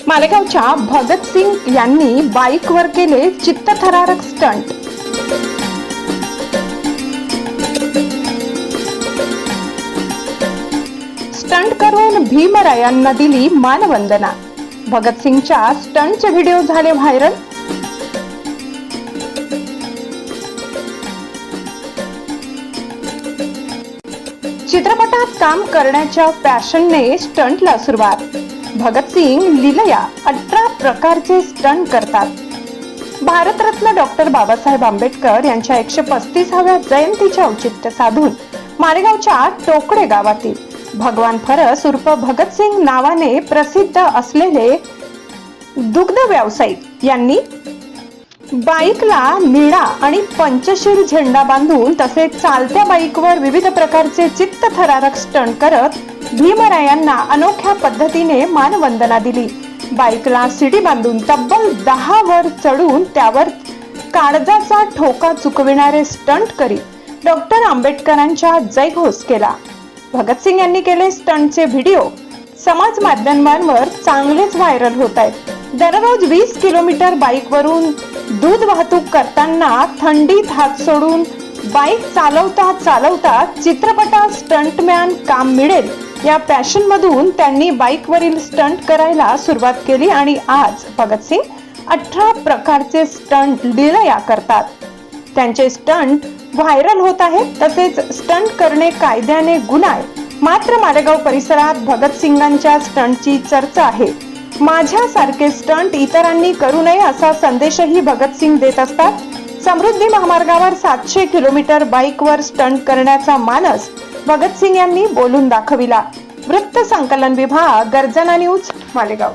मालेगावच्या भगतसिंग यांनी बाईकवर केले चित्तथरारक स्टंट। स्टंट करून भीमरायांना दिली मानवंदना। भगतसिंगच्या स्टंटचे व्हिडिओ झाले व्हायरल। चित्रपटात काम करण्याच्या पॅशनने स्टंटला सुरुवात। भगतसिंग लीलया 18 प्रकारचे स्टंट करतात। भारतरत्न डॉक्टर बाबासाहेब आंबेडकर यांच्या 135व्या जयंतीचे औचित्य साधून मालेगावच्या टोकडे गावातील भगवान फरस उर्फ भगतसिंग नावाने प्रसिद्ध असलेले दुग्ध व्यावसायिक यांनी बाईकला निळा आणि पंचशील झेंडा बांधून तसेच चालत्या बाईकवर विविध प्रकारचे चित्तथरारक स्टंट करत भीमरायांना अनोख्या पद्धतीने मानवंदना दिली। बाईकला सीडी बांधून तब्बल 10 वर चढून त्यावर काळजाचा ठोका चुकविणारे स्टंट करीत डॉक्टर आंबेडकरांचा जयघोष केला। भगतसिंग यांनी केले स्टंटचे व्हिडिओ समाज माध्यमांवर चांगलेच व्हायरल होत आहेत। दररोज 20 किलोमीटर बाईकवरून दूध वाहतूक करताना थंडीत हात सोडून बाईक चालवता चालवता चित्रपटात स्टंटमॅन काम मिळेल या पॅशन मधून त्यांनी बाईकवरील स्टंट करायला सुरुवात केली आणि आज भगतसिंग 18 प्रकारचे स्टंट लीलया करतात। त्यांचे स्टंट व्हायरल होत आहेत। तसेच स्टंट करणे कायद्याने गुन्हा आहे, मात्र मालेगाव परिसरात भगतसिंगांच्या स्टंटची चर्चा आहे। माझ्यासारखे स्टंट इतरांनी करू नये असा संदेशही भगतसिंग देत असतात। समृद्धी महामार्गावर 700 किलोमीटर बाईकवर स्टंट करण्याचा मानस भगतसिंग यांनी बोलून दाखविला। वृत्त संकलन विभाग, गर्जना न्यूज, मालेगाव।